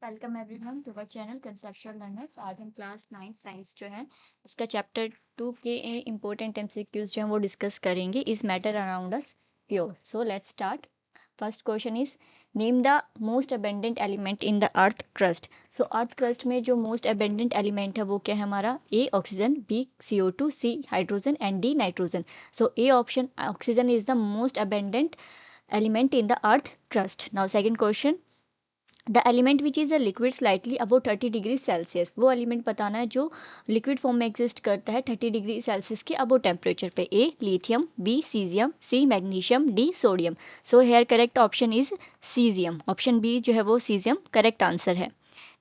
Welcome everyone to our channel conceptual learners. आज हम class 9 science जो है उसका चैप्टर 2 के इम्पोर्टेंट एमसीक्यूज जो हैं वो डिस्कस करेंगे। Is matter around us pure? So let's start. First question is name the most abundant element in the earth crust. So earth crust में जो मोस्ट अबेंडेंट एलिमेंट है वो क्या है हमारा? A oxygen, B CO2, C hydrogen and D nitrogen. So A option oxygen is the most abundant element in the earth crust. Now second question, the element which is a liquid slightly above 30 degree Celsius. वो element बताना है जो liquid form में exist करता है 30 degree Celsius के above temperature पे। A lithium, B caesium, C magnesium, D sodium. So here correct option is caesium. Option B जो है वो सीजियम करेक्ट आंसर है।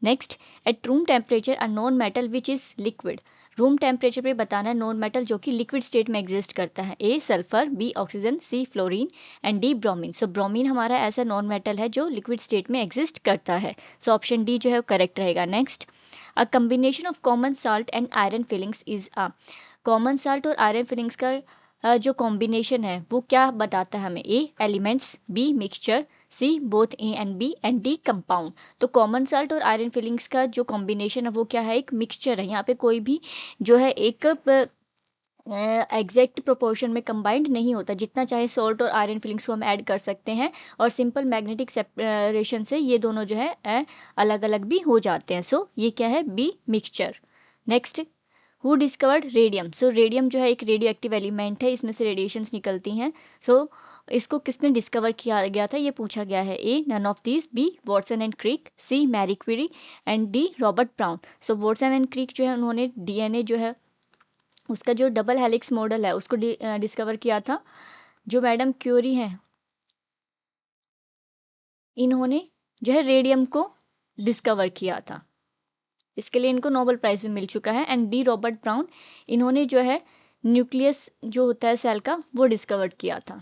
Next, at room temperature a non metal which is liquid. Room temperature पे बताना है non metal जो कि liquid state में एग्जिस्ट करता है। A sulphur, B oxygen, C fluorine and D bromine. So bromine हमारा ऐसा नॉन मेटल है जो लिक्विड स्टेट में एग्जिस्ट करता है। सो ऑप्शन डी जो है करेक्ट रहेगा। Next, a combination of common salt and iron filings is a. Common salt और आयरन फिलिंग्स का जो कॉम्बिनेशन है वो क्या बताता है हमें? A elements, B mixture, C both A and B and D compound. तो कॉमन साल्ट और आयरन फिलिंग्स का जो कॉम्बिनेशन है वो क्या है? एक मिक्सचर है। यहाँ पे कोई भी जो है एक एग्जैक्ट प्रोपोर्शन में कंबाइंड नहीं होता। जितना चाहे सॉल्ट और आयरन फिलिंग्स को हम ऐड कर सकते हैं और सिंपल मैग्नेटिक सेपरेशन से ये दोनों जो है अलग अलग भी हो जाते हैं। सो ये क्या है? B mixture. Next, who discovered radium. So radium जो है एक रेडियो एक्टिव एलिमेंट है, इसमें से रेडिएशंस निकलती हैं। सो इसको किसने डिस्कवर किया गया था ये पूछा गया है। A none of this, B Watson and Crick, C Marie Curie and D Robert Brown. So Watson and Crick जो है उन्होंने DNA जो है उसका जो डबल हेलिक्स मॉडल है उसको डिस्कवर किया था। जो मैडम क्यूरी हैं इन्होंने जो है रेडियम को डिस्कवर किया था, इसके लिए इनको नोबेल प्राइज भी मिल चुका है। एंड डी रॉबर्ट ब्राउन, इन्होंने जो है न्यूक्लियस जो होता है सेल का वो डिस्कवर किया था।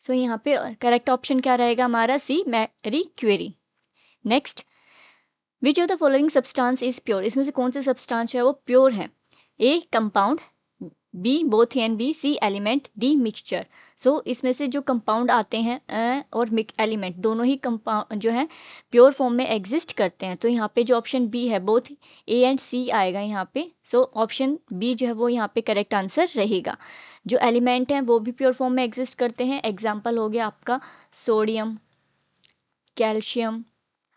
सो यहाँ पे करेक्ट ऑप्शन क्या रहेगा हमारा? C Marie Curie. Next, which of the following substance is pure. इसमें से कौन सा सब्सटेंस है वो प्योर है? A compound, B both and B, C element, D mixture. So इसमें से जो कंपाउंड आते हैं और एलिमेंट दोनों ही कंपाउंड जो है प्योर फॉर्म में एग्जिस्ट करते हैं। तो यहाँ पे जो ऑप्शन बी है बोथ ए एंड सी आएगा यहाँ पे। सो ऑप्शन बी जो है वो यहाँ पे करेक्ट आंसर रहेगा। जो एलिमेंट हैं वो भी प्योर फॉर्म में एग्जिस्ट करते हैं। एग्जाम्पल हो गया आपका सोडियम, कैल्शियम,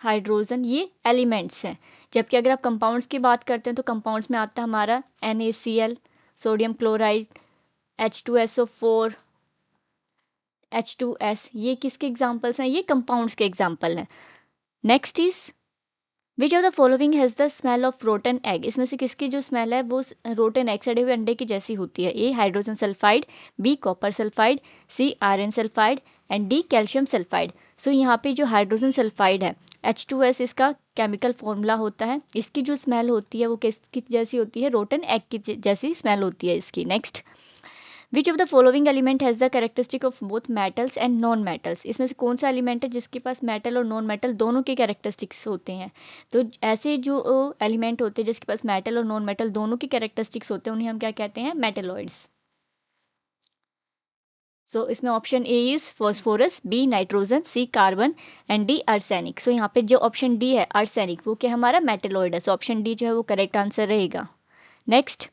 हाइड्रोजन, ये एलिमेंट्स हैं। जबकि अगर आप कंपाउंड्स की बात करते हैं तो कंपाउंड्स में आता है हमारा NaCl, sodium chloride, H2SO4, H2S। ये किसके एग्जाम्पल्स हैं? ये कंपाउंड्स के एग्जाम्पल हैं। Next is which of the following has the smell of rotten egg. इसमें से किसकी जो स्मेल है वो रोटन एग, सड़े हुए अंडे की जैसी होती है? A hydrogen sulphide, B copper sulphide, C iron sulphide and D calcium sulphide. So यहाँ पे जो हाइड्रोजन सल्फाइड है H2S इसका केमिकल फॉर्मूला होता है। इसकी जो स्मेल होती है वो किसकी जैसी होती है? रोटन एग की जैसी स्मेल होती है इसकी। Next, which of the following element has the characteristic of both metals and non metals. इसमें से कौन सा एलिमेंट है जिसके पास मेटल और नॉन मेटल दोनों के कैरेक्टरिस्टिक्स होते हैं? तो ऐसे जो एलिमेंट होते हैं जिसके पास मेटल और नॉन मेटल दोनों के कैरेक्टरिस्टिक्स होते हैं उन्हें हम क्या कहते हैं? मेटेलॉइड्स। सो इसमें option A is phosphorus, B nitrogen, C carbon and D arsenic. So यहाँ पे जो ऑप्शन डी है आर्सेनिक वो क्या हमारा? मेटेलॉइड है। सो ऑप्शन डी जो है वो करेक्ट आंसर रहेगा। Next,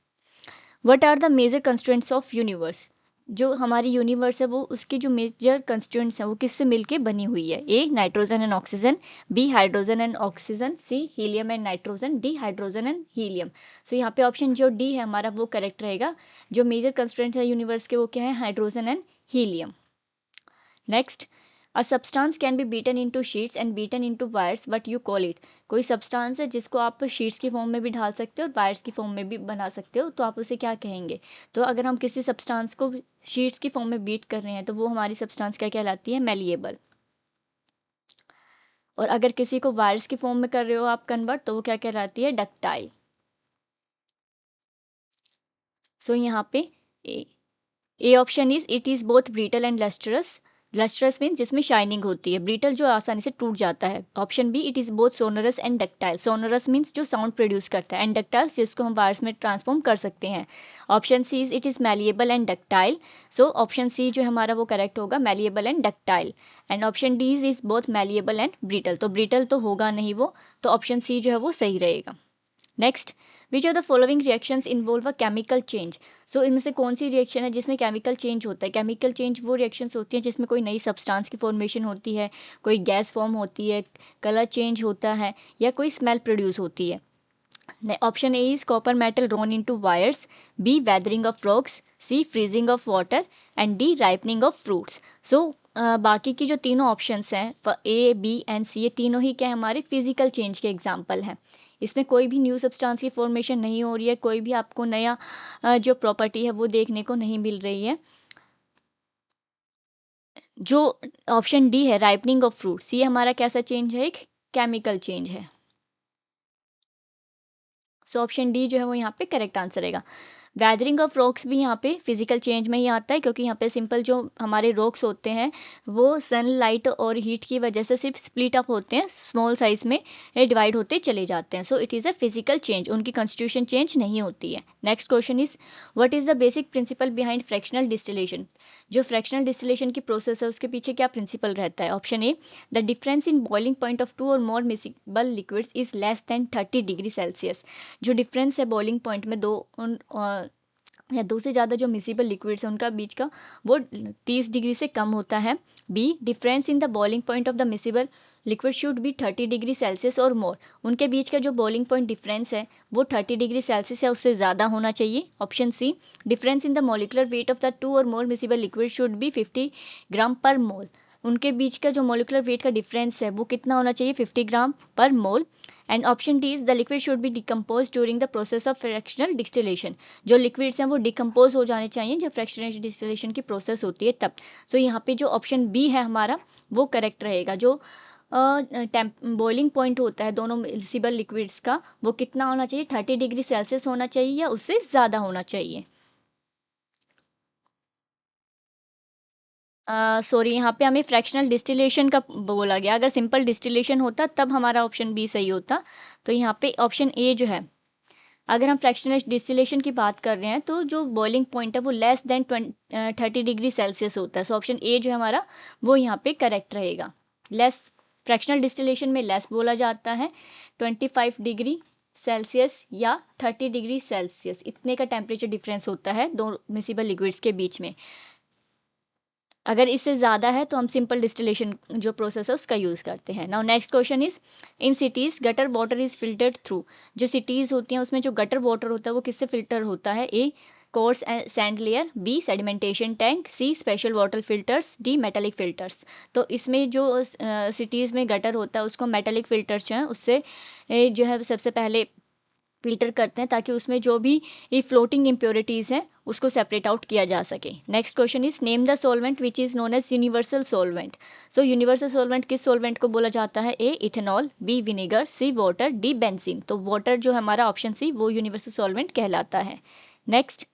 what are the major constituents of universe. जो हमारी यूनिवर्स है वो उसकी जो मेजर कंस्टिट्यूएंट्स हैं वो किससे मिलके बनी हुई है? A nitrogen and oxygen, B hydrogen and oxygen, C helium and nitrogen, D hydrogen and helium. So यहाँ पे ऑप्शन जो डी है हमारा वो करेक्ट रहेगा। जो मेजर कंस्टिट्यूएंट्स है यूनिवर्स के वो क्या है? Hydrogen and helium. Next, a substance can be beaten into sheets and beaten into wires, what you call it. कोई सब्सटेंस है जिसको आप शीट्स की फॉर्म में भी ढाल सकते हो और वायर्स की फॉर्म में भी बना सकते हो, तो आप उसे क्या कहेंगे? तो अगर हम किसी सब्सटेंस को शीट्स की फॉर्म में बीट कर रहे हैं तो वो हमारी सब्सटेंस क्या कहलाती है? मेलिएबल। और अगर किसी को वायर्स की फॉर्म में कर रहे हो आप कन्वर्ट तो वो क्या कहलाती है? डक्टाइल। सो यहाँ पे A option is it is both brittle and lustrous. Lustrous mean जिसमें शाइनिंग होती है, ब्रिटल जो आसानी से टूट जाता है। Option B, it is both sonorous and ductile. Sonorous means जो साउंड प्रोड्यूस करता है, एंड डक्टाइल्स जिसको हम वायर्स में ट्रांसफॉर्म कर सकते हैं। Option C is it is malleable and ductile. So option C जो हमारा वो करेक्ट होगा, malleable and ductile. And option D is both malleable and brittle, तो ब्रिटल तो होगा नहीं वो, तो ऑप्शन सी जो है वो सही रहेगा। Next, which of the following reactions involve a chemical change. So इनमें से कौन सी रिएक्शन है जिसमें केमिकल चेंज होता है। केमिकल चेंज वो रिएक्शंस होती हैं जिसमें कोई नई सब्सटेंस की फॉर्मेशन होती है, कोई गैस फॉर्म होती है, कलर चेंज होता है, या कोई स्मेल प्रोड्यूस होती है। Option A is copper metal drawn into wires, B weathering of rocks, C freezing of water, and D ripening of fruits. So बाकी की जो तीनों ऑप्शंस हैं, ए बी एंड सी, ये तीनों ही क्या हमारे फिजिकल चेंज के एग्जाम्पल हैं। इसमें कोई भी न्यू सब्सटेंस की फॉर्मेशन नहीं हो रही है, कोई भी आपको नया जो प्रॉपर्टी है वो देखने को नहीं मिल रही है। जो ऑप्शन डी है राइपनिंग ऑफ फ्रूट्स, ये हमारा कैसा चेंज है, एक केमिकल चेंज है। सो ऑप्शन डी जो है वो यहाँ पे करेक्ट आंसर रहेगा। वैदरिंग ऑफ रॉक्स भी यहाँ पे फिजिकल चेंज में ही आता है, क्योंकि यहाँ पे सिंपल जो हमारे रॉक्स होते हैं वो सनलाइट और हीट की वजह से सिर्फ स्प्लिट अप होते हैं, स्मॉल साइज में डिवाइड होते चले जाते हैं। So it is a physical change, उनकी कॉन्स्टिट्यूशन चेंज नहीं होती है। Next question is, what is the basic principle behind fractional distillation. जो फ्रैक्शनल डिस्टिलेशन की प्रोसेस है उसके पीछे क्या प्रिंसिपल रहता है। Option A, the difference in boiling point of 2 और more miscible liquids is less than 30 degree Celsius. जो डिफरेंस है बॉइलिंग पॉइंट में या दो से ज़्यादा जो मिसिबल लिक्विड्स हैं उनका बीच का, वो 30 डिग्री से कम होता है। B, difference in the boiling point of the miscible liquid should be 30 degree Celsius और मोर। उनके बीच का जो बॉइलिंग पॉइंट डिफरेंस है वो 30 डिग्री सेल्सियस या उससे ज़्यादा होना चाहिए। Option C, difference in the molecular weight of the 2 और more miscible liquid should be 50 gram पर मोल। उनके बीच का जो मॉलिकुलर वेट का डिफरेंस है वो कितना होना चाहिए, 50 ग्राम पर mole. And option D is the liquid should be decompose during the process of fractional distillation. जो लिक्विड्स हैं वो डिकम्पोज हो जाने चाहिए जब फ्रैक्शनल डिस्टिलेशन की प्रोसेस होती है तब। सो यहाँ पे जो ऑप्शन बी है हमारा वो करेक्ट रहेगा। जो बॉइलिंग पॉइंट होता है दोनों मिसिबल लिक्विड्स का, वो कितना होना चाहिए, 30 डिग्री सेल्सियस होना चाहिए या उससे ज़्यादा होना चाहिए। सॉरी, यहाँ पे हमें फ्रैक्शनल डिस्टिलेशन का बोला गया, अगर सिंपल डिस्टिलेशन होता तब हमारा ऑप्शन बी सही होता। तो यहाँ पे ऑप्शन ए जो है, अगर हम फ्रैक्शनल डिस्टिलेशन की बात कर रहे हैं तो जो बॉइलिंग पॉइंट है वो लेस देन 30 डिग्री सेल्सियस होता है। सो ऑप्शन ए जो है हमारा वो यहाँ पे करेक्ट रहेगा। लेस, फ्रैक्शनल डिस्टिलेशन में लेस बोला जाता है, 25 डिग्री सेल्सियस या 30 डिग्री सेल्सियस, इतने का टेम्परेचर डिफरेंस होता है दो मिसिबल लिक्विड्स के बीच में। अगर इससे ज़्यादा है तो हम सिंपल डिस्टिलेशन जो प्रोसेस है उसका यूज़ करते हैं। Now next question is, in cities gutter water is filtered through. जो सिटीज़ होती हैं उसमें जो गटर वाटर होता है वो किससे फिल्टर होता है। A, coarse sand layer, B, sedimentation tank, C, special water filters, D, metallic filters. तो इसमें जो सिटीज़ में गटर होता है उसको मेटालिक फिल्टर्स जो हैं उससे जो है सबसे पहले फिल्टर करते हैं ताकि उसमें जो भी ये फ्लोटिंग इम्प्योरिटीज़ हैं उसको सेपरेट आउट किया जा सके। Next question is, name the solvent which is known as universal solvent. So universal solvent किस सॉल्वेंट को बोला जाता है। A, ethanol, B, vinegar, C, water, D, benzene. तो वाटर जो हमारा ऑप्शन सी वो यूनिवर्सल सॉल्वेंट कहलाता है। नेक्स्ट,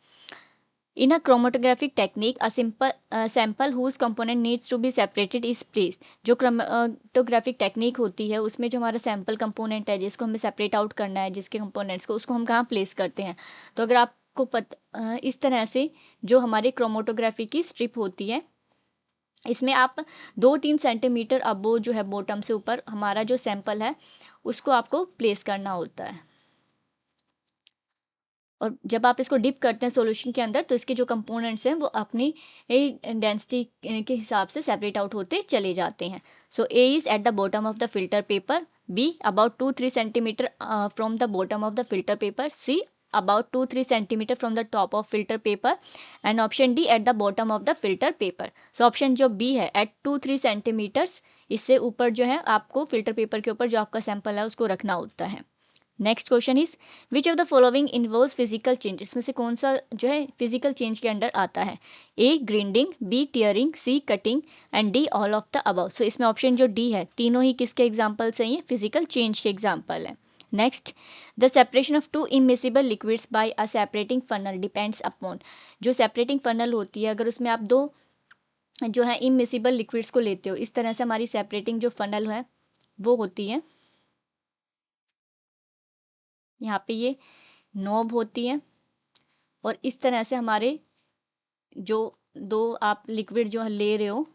in a chromatographic technique, a simple sample whose component needs to be separated is placed. जो chromatographic technique होती है उसमें जो हमारा sample component है जिसको हमें separate out करना है, जिसके components को, उसको हम कहाँ place करते हैं। तो अगर आपको इस तरह से जो हमारे क्रोमोटोग्राफी की स्ट्रिप होती है इसमें आप 2-3 सेंटीमीटर अबो जो है बॉटम से ऊपर हमारा जो सैंपल है उसको आपको प्लेस करना होता है। और जब आप इसको डिप करते हैं सॉल्यूशन के अंदर तो इसके जो कंपोनेंट्स हैं वो अपनी डेंसिटी के हिसाब से सेपरेट आउट होते चले जाते हैं। So A is at the bottom of the filter paper, B about 2-3 centimetre from the bottom of the filter paper, C about 2-3 centimetre from the top of filter paper, and option D at the bottom of the filter paper. So option जो B है at 2-3 centimetres, इससे ऊपर जो है आपको filter paper के ऊपर जो आपका सैंपल है उसको रखना होता है। Next question is, which of the following involve physical change. इसमें से कौन सा जो है फिजिकल चेंज के अंडर आता है। A, grinding, B, tearing, C, cutting, and D, all of the above. So इसमें ऑप्शन जो डी है तीनों ही किसके एग्जाम्पल्स हैं, ये फिजिकल चेंज के एग्जाम्पल हैं। Next, the separation of two immiscible liquids by a separating funnel depends upon. जो सेपरेटिंग फनल होती है अगर उसमें आप दो जो है इमिसिबल लिक्विड्स को लेते हो। इस तरह से हमारी सेपरेटिंग जो फनल है वो होती है। यहाँ पे ये नॉब होती है और इस तरह से हमारे जो दो आप लिक्विड जो ले रहे हो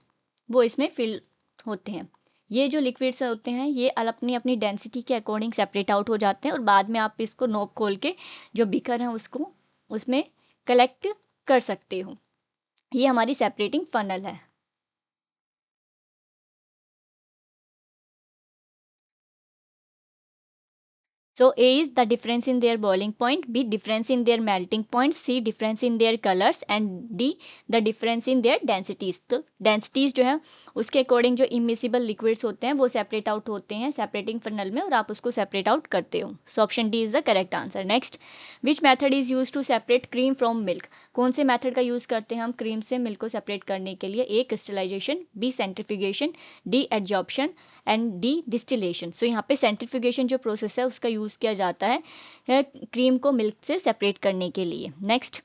वो इसमें फिल होते हैं। ये जो लिक्विड्स होते हैं ये अपनी अपनी डेंसिटी के अकॉर्डिंग सेपरेट आउट हो जाते हैं और बाद में आप इसको नॉब खोल के जो बीकर है उसको उसमें कलेक्ट कर सकते हो। ये हमारी सेपरेटिंग फनल है। So A is the difference in their boiling point, B difference in their melting point, C difference in their colors and D the difference in their densities। तो densities जो है उसके अकॉर्डिंग जो immiscible liquids होते हैं वो separate out होते हैं separating funnel में और आप उसको separate out करते हो। So option D is the correct answer। Next, which method is used to separate cream from milk? कौन से method का use करते हैं हम cream से milk को separate करने के लिए? A crystallization, B centrifugation, D adsorption and D distillation. So यहाँ पे सेंट्रीफ्यूगेशन जो प्रोसेस है उसका यूज़ किया जाता है क्रीम को मिल्क से सेपरेट करने के लिए। Next,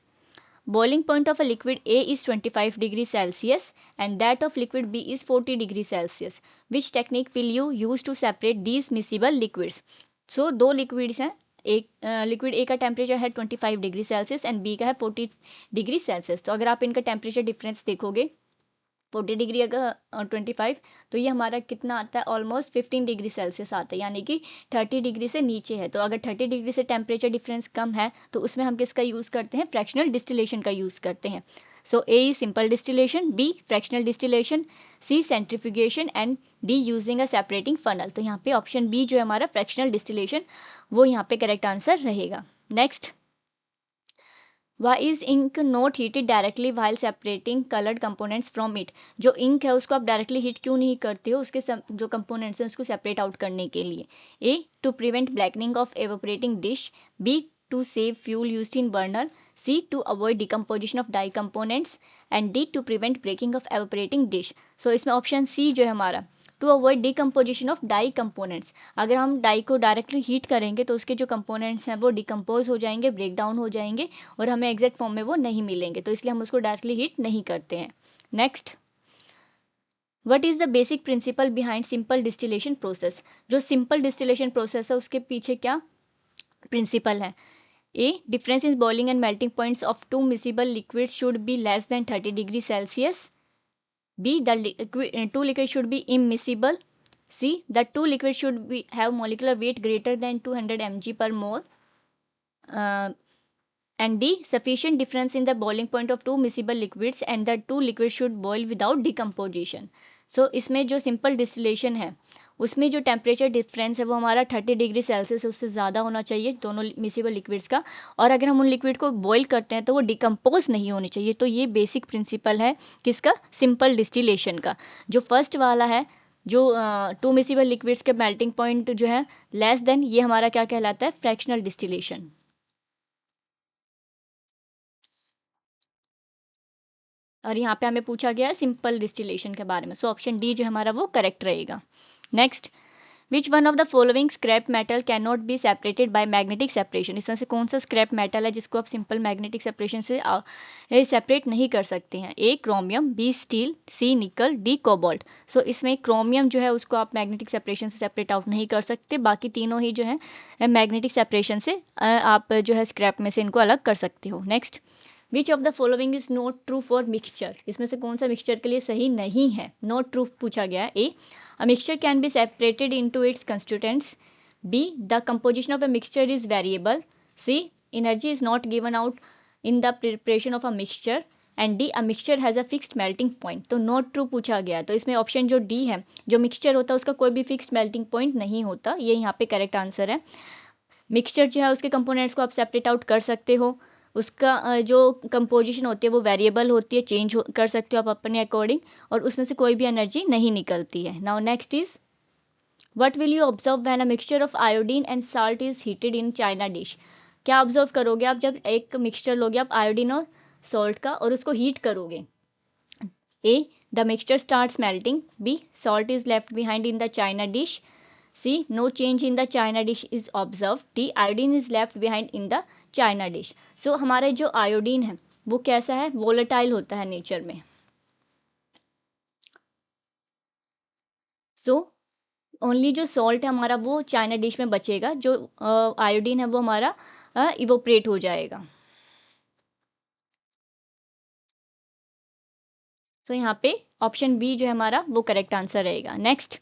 boiling point of a liquid A is 25 degree Celsius and that of liquid B is 40 degree Celsius. Which technique will you use to separate these miscible liquids? So दो liquids हैं, एक liquid A का temperature है 25 degree Celsius and B का है 40 degree Celsius. तो अगर आप इनका टेम्परेचर डिफरेंस देखोगे 40 डिग्री अगर 25, तो ये हमारा कितना आता है? ऑलमोस्ट 15 डिग्री सेल्सियस आता है, यानी कि 30 डिग्री से नीचे है। तो अगर 30 डिग्री से टेम्परेचर डिफरेंस कम है तो उसमें हम किसका यूज़ करते हैं? फ्रैक्शनल डिस्टिलेशन का यूज़ करते हैं। So A is simple distillation, B fractional distillation, C centrifugation and D using a separating funnel. तो यहाँ पे ऑप्शन बी जो है हमारा फ्रैक्शनल डिस्टिलेशन वो यहाँ पे करेक्ट आंसर रहेगा। Next, why is ink not heated directly while separating coloured components from it? जो इंक है उसको आप डायरेक्टली हीट क्यों नहीं करते हो उसके जो कंपोनेंट्स हैं उसको सेपरेट आउट करने के लिए? A to prevent blackening of evaporating dish, B to save fuel used in burner, C to avoid decomposition of dye components and D to prevent breaking of evaporating dish. So इसमें option C जो है हमारा to avoid decomposition of dye components. अगर हम die को directly heat करेंगे तो उसके जो कंपोनेंट्स हैं वो डिकम्पोज हो जाएंगे, ब्रेक डाउन हो जाएंगे और हमें एग्जैक्ट फॉर्म में वो नहीं मिलेंगे, तो इसलिए हम उसको डायरेक्टली हीट नहीं करते हैं। Next, what is the basic principle behind simple distillation process? जो सिंपल डिस्टिलेशन प्रोसेस है उसके पीछे क्या प्रिंसिपल है? A difference in boiling and melting points of two miscible liquids should be less than 30 degree Celsius, B the two liquids should be immiscible, C the two liquids should have molecular weight greater than 200 mg per mole, and D sufficient difference in the boiling point of two miscible liquids and the two liquids should boil without decomposition। So इसमें जो simple distillation है उसमें जो temperature difference है वो हमारा 30 degree Celsius उससे ज़्यादा होना चाहिए दोनों मिसिबल लिक्विड्स का, और अगर हम उन लिक्विड को बॉईल करते हैं तो वो डिकम्पोज नहीं होनी चाहिए। तो ये बेसिक प्रिंसिपल है किसका? सिंपल डिस्टिलेशन का। जो फर्स्ट वाला है जो टू मिसिबल लिक्विड्स के मेल्टिंग पॉइंट जो है लेस देन, ये हमारा क्या कहलाता है? Fractional distillation. और यहाँ पे हमें पूछा गया है सिंपल डिस्टिलेशन के बारे में। सो ऑप्शन डी जो हमारा वो करेक्ट रहेगा। Next, which one of the following scrap metal can not be separated by magnetic separation? इसमें से कौन सा स्क्रैप मेटल है जिसको आप सिंपल मैग्नेटिक सेपरेशन से सेपरेट नहीं कर सकते हैं? ए क्रोमियम, बी स्टील, सी निकल, डी कोबाल्ट। सो इसमें क्रोमियम जो है उसको आप मैग्नेटिक सेपरेशन से सेपरेट आउट नहीं कर सकते, बाकी तीनों ही जो है मैग्नेटिक सेपरेशन से आप जो है स्क्रैप में से इनको अलग कर सकते हो। Next, which of the following is not true for mixture? इसमें से कौन सा मिक्सचर के लिए सही नहीं है? नॉट ट्रू पूछा गया है। ए a mixture can be separated into its constituents, b the composition of a mixture is variable, c energy is not given out in the preparation of a mixture and d a mixture has a fixed melting point। तो not true पूछा गया, तो इसमें option जो D है, जो mixture होता है उसका कोई भी फिक्स्ड मेल्टिंग पॉइंट नहीं होता, ये यहाँ पे करेक्ट आंसर है। मिक्सचर जो है उसके कंपोनेंट्स को आप सेपरेट आउट कर सकते हो, उसका जो कंपोजिशन होती है वो वेरिएबल होती है, चेंज कर सकते हो आप अपने अकॉर्डिंग, और उसमें से कोई भी एनर्जी नहीं निकलती है। Now next is what will you observe when a mixture of iodine and salt is heated in China dish? क्या ऑब्जर्व करोगे आप जब एक मिक्सचर लोगे आप आयोडीन और सॉल्ट का और उसको हीट करोगे? A the mixture starts melting, B salt is left behind in the china dish, C no change in the china dish is observe, D iodine is left behind in the china dish. So हमारा जो iodine है वो कैसा है? Volatile होता है nature में। So only जो सॉल्ट है हमारा वो चाइना डिश में बचेगा, जो आयोडीन है वो हमारा इवोपरेट हो जाएगा। सो यहाँ पे ऑप्शन बी जो है हमारा वो करेक्ट आंसर रहेगा। Next,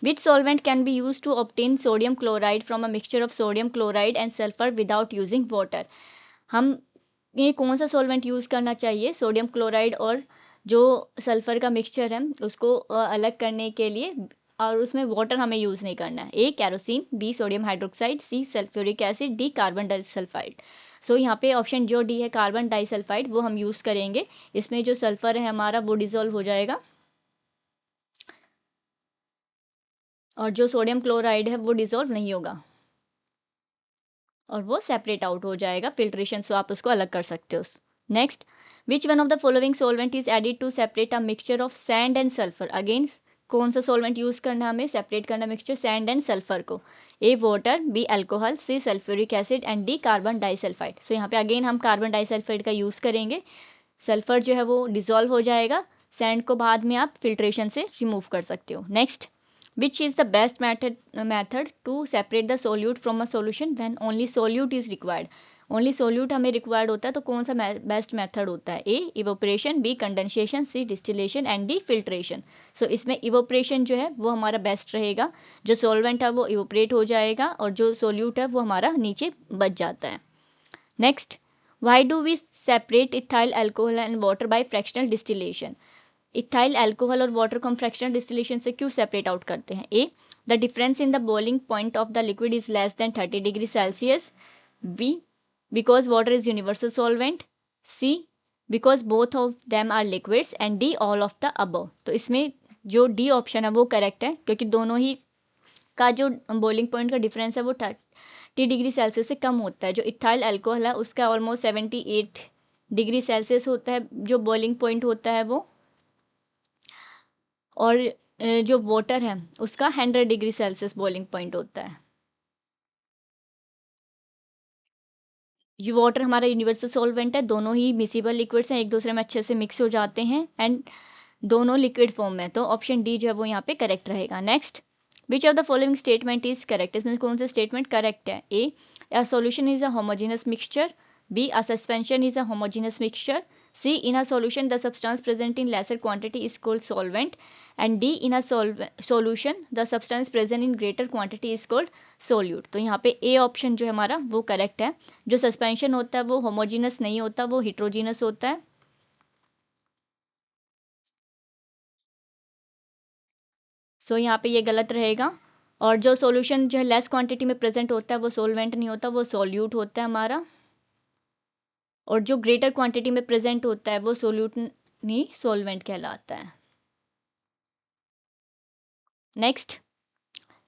which solvent can be use to obtain sodium chloride from a mixture of sodium chloride and sulphur without using water. हम ये कौन सा सॉल्वेंट यूज़ करना चाहिए सोडियम क्लोराइड और जो सल्फर का मिक्सचर है उसको अलग करने के लिए, और उसमें वाटर हमें यूज़ नहीं करना है। A kerosene, B sodium hydroxide, C sulphuric acid, D carbon disulphide. So यहाँ पे ऑप्शन जो डी है कार्बन डाइसल्फाइड वो हम यूज़ करेंगे। इसमें जो सल्फर है हमारा वो डिज़ोल्व हो जाएगा और जो सोडियम क्लोराइड है वो डिज़ोल्व नहीं होगा और वो सेपरेट आउट हो जाएगा फिल्ट्रेशन, सो आप उसको अलग कर सकते हो। Next, which one of the following solvent is added to separate a mixture of sand and sulphur. Again कौन सा सोलवेंट यूज करना है हमें सेपरेट करना मिक्सचर सैंड एंड सल्फर को। A water, B alcohol, C sulphuric acid and D carbon disulphide. So यहाँ पे again हम कार्बन डाइसल्फाइड का यूज़ करेंगे। सल्फर जो है वो डिजोल्व हो जाएगा, सैंड को बाद में आप फिल्ट्रेशन से रिमूव कर सकते हो। Next, which is the best method to separate the solute from a solution when only solute is required। Only solute हमें रिक्वायर्ड होता है तो कौन सा बेस्ट मेथड होता है। A evaporation, B condensation, C distillation and D filtration. So इसमें evaporation जो है वो हमारा बेस्ट रहेगा, जो सॉल्वेंट है वो इवोपरेट हो जाएगा और जो सोल्यूट है वो हमारा नीचे बच जाता है। Next, why do we separate ethyl alcohol and water by fractional distillation. Ethyl alcohol और वाटर को हम फ्रैक्शनल डिस्टिलेशन से क्यों सेपरेट आउट करते हैं। A the difference in the boiling point of the liquid is less than 30 degree Celsius, B because water is universal solvent, C because both of them are liquids and D all of the above. तो इसमें जो D option है वो correct है क्योंकि दोनों ही का जो बॉइलिंग पॉइंट का डिफरेंस है वो 30 डिग्री सेल्सियस से कम होता है। जो इथाइल अल्कोहल है उसका ऑलमोस्ट 78 डिग्री सेल्सियस होता है जो बॉइलिंग पॉइंट होता है वो, और जो वाटर है उसका 100 डिग्री सेल्सियस बॉइलिंग पॉइंट होता है। ये वाटर हमारा यूनिवर्सल सॉल्वेंट है, दोनों ही मिसिबल लिक्विड्स हैं, एक दूसरे में अच्छे से मिक्स हो जाते हैं एंड दोनों लिक्विड फॉर्म में, तो ऑप्शन डी जो है वो यहाँ पे करेक्ट रहेगा। Next, which of the following statement is correct. इसमें कौन सा स्टेटमेंट करेक्ट है। A a solution is a homogeneous mixture, B a suspension is a homogeneous mixture, C in a solution the substance present in lesser quantity is called solvent, and D in a solution the substance present in greater quantity is called solute। तो यहाँ पे A option जो है हमारा वो correct है। जो suspension होता है वो होमोजीनस नहीं होता, वो हिट्रोजीनस होता है। सो यहाँ पे ये गलत रहेगा। और जो सॉल्यूशन जो है लेस क्वांटिटी में प्रेजेंट होता है वो सोलवेंट नहीं होता, वो सोल्यूट होता है हमारा। और जो ग्रेटर क्वांटिटी में प्रेजेंट होता है वो सोल्यूट नहीं सोलवेंट कहलाता है। नेक्स्ट,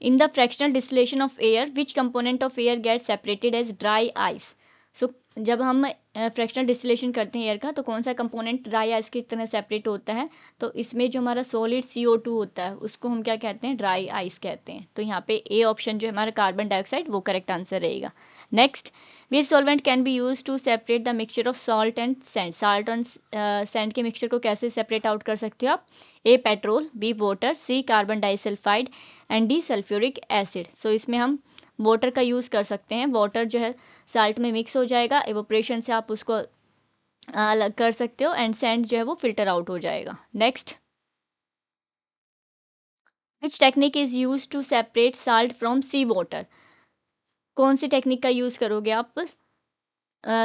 in the fractional distillation of air which component of air gets separated as dry ice। so जब हम फ्रैक्शनल डिस्टिलेशन करते हैं एयर का तो कौन सा कंपोनेंट ड्राई आइस की तरह सेपरेट होता है। तो इसमें जो हमारा सॉलिड CO2 होता है उसको हम क्या कहते हैं, ड्राई आइस कहते हैं। तो यहाँ पे ए ऑप्शन जो है हमारा कार्बन डाइऑक्साइड वो करेक्ट आंसर रहेगा। Next, which solvent can be use to separate the mixture of salt and sand. Salt और सैंड के मिक्सचर को कैसे सेपरेट आउट कर सकते हो आप। A petrol, B water, C carbon disulphide and D sulphuric acid. So इसमें हम वाटर का यूज़ कर सकते हैं। वाटर जो है साल्ट में मिक्स हो जाएगा, एवोपरेशन से आप उसको अलग कर सकते हो एंड सैंड जो है वो फिल्टर आउट हो जाएगा। Next, which technique is use to separate salt from sea water. कौन सी टेक्निक का यूज़ करोगे आप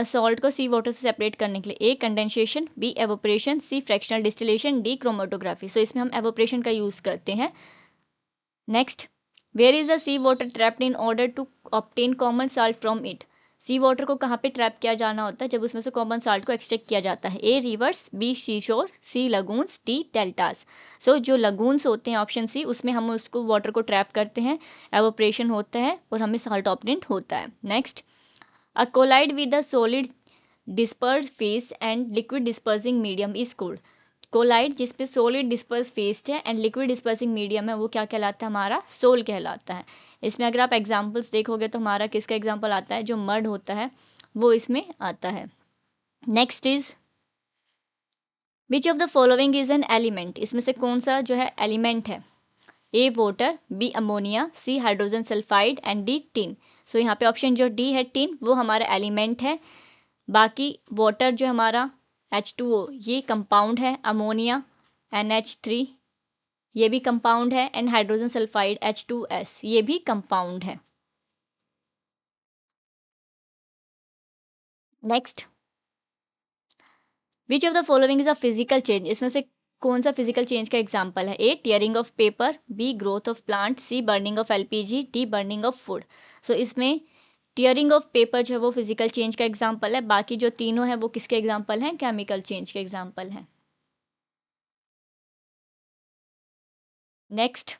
सॉल्ट को सी वाटर से सेपरेट करने के लिए। A condensation, B evaporation, C fractional distillation, D chromatography. So इसमें हम एवोपरेशन का यूज़ करते हैं। Next, where is the sea water trapped in order to obtain common salt from it. Sea water को कहाँ पे ट्रैप किया जाना होता है, जब उसमें से कॉमन साल्ट को एक्सट्रैक्ट किया जाता है। ए रिवर्स, बी सी शोर, सी लगून्स, डी डेल्टास। सो जो लगून्स होते हैं ऑप्शन सी, उसमें हम उसको वाटर को ट्रैप करते हैं, एवोपरेशन होता है और हमें साल्ट ऑब्टेन होता है। Next, a colloid with the solid disperse phase and liquid dispersing medium is called. Colloid जिसपे सॉलिड डिस्पर्स फेस्ड है एंड लिक्विड डिस्पर्सिंग मीडियम है वो क्या कहलाता है, हमारा सोल कहलाता है। इसमें अगर आप एग्जांपल्स देखोगे तो हमारा किसका एग्जांपल आता है, जो मड होता है वो इसमें आता है। Next is which of the following is an element. इसमें से कौन सा जो है एलिमेंट है। A water, B ammonia, C hydrogen sulphide and D tin. So यहाँ पे ऑप्शन जो डी है टिन वो हमारा एलिमेंट है। बाकी वाटर जो हमारा H2O ये कंपाउंड है, अमोनिया NH3 ये भी कंपाउंड है एंड हाइड्रोजन सल्फाइड H2S ये भी कंपाउंड है। Next, which of the following is a physical change, इसमें से कौन सा फिजिकल चेंज का एग्जाम्पल है? A tearing of paper, B growth of plant, C burning of LPG, D burning of food. So इसमें टीयरिंग ऑफ पेपर जो है वो फिजिकल चेंज का एग्जाम्पल है, बाकी जो तीनों है वो किसके एग्जाम्पल हैं? केमिकल चेंज के एग्जाम्पल हैं। Next,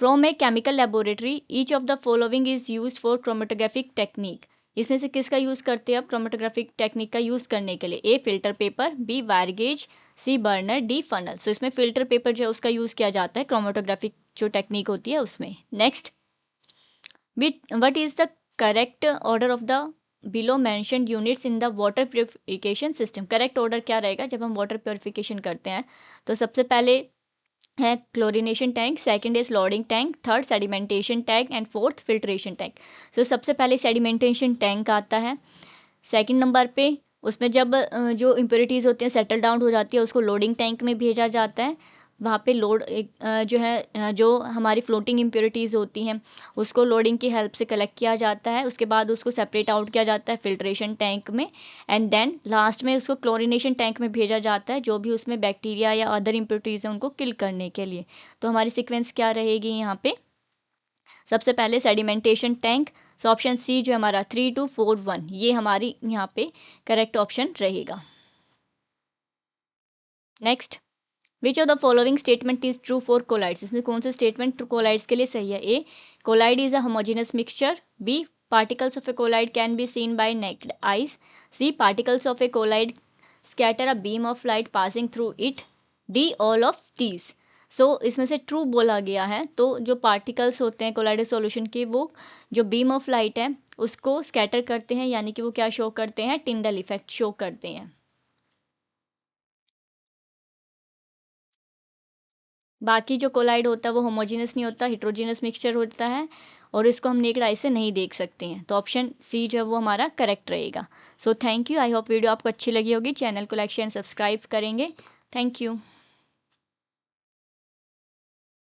from a chemical laboratory each of the following is use for chromatographic technique, इसमें से किसका यूज़ करते हैं आप क्रोमेटोग्राफिक टेक्निक का यूज़ करने के लिए? A filter paper, B wire gauze, C burner, D funnel. So इसमें फिल्टर पेपर जो है उसका यूज़ किया जाता है क्रोमेटोग्राफिक जो टेक्निक होती है उसमें। Next, what is the correct order of the below mentioned units in the water purification system? Correct order क्या रहेगा जब हम वाटर प्योरिफिकेशन करते हैं? तो सबसे पहले है chlorination tank, second is loading tank, third sedimentation tank and fourth filtration tank. So सबसे पहले सेडिमेंटेशन टैंक आता है सेकंड नंबर पे। उसमें जब जो इम्प्योरिटीज़ होती हैं सेटल डाउन हो जाती है उसको लोडिंग टैंक में भेजा जाता है। वहाँ पे लोड जो है जो हमारी फ्लोटिंग इम्प्योरिटीज़ होती हैं उसको लोडिंग की हेल्प से कलेक्ट किया जाता है। उसके बाद उसको सेपरेट आउट किया जाता है फिल्ट्रेशन टैंक में एंड देन लास्ट में उसको क्लोरिनेशन टैंक में भेजा जाता है जो भी उसमें बैक्टीरिया या अदर इम्प्योरिटीज़ हैं उनको किल करने के लिए। तो हमारी सीक्वेंस क्या रहेगी यहाँ पे? सबसे पहले sedimentation tank. So option C जो हमारा 3241 ये हमारी यहाँ पे करेक्ट ऑप्शन रहेगा। Next, which of the following statement is true for colloids, इसमें कौन सा स्टेटमेंट कोलाइड्स के लिए सही है? A colloid is a homogeneous mixture, B particles of a collide can be seen by naked eyes, C particles of a collide scatter a beam of light passing through it, D all of these। सो इसमें से true बोला गया है तो जो particles होते हैं colloidal solution के वो जो बीम ऑफ लाइट है उसको स्कैटर करते हैं यानी कि वो क्या शो करते हैं? टिंडल इफेक्ट शो करते हैं। बाकी जो कोलाइड होता है वो होमोजेनस नहीं होता, हिट्रोजेनस मिक्सचर होता है और इसको हम नेक्ड आई से नहीं देख सकते हैं। तो ऑप्शन सी जो है वो हमारा करेक्ट रहेगा। So thank you, I hope video आपको अच्छी लगी होगी। चैनल को लाइक शेयर सब्सक्राइब करेंगे। Thank you.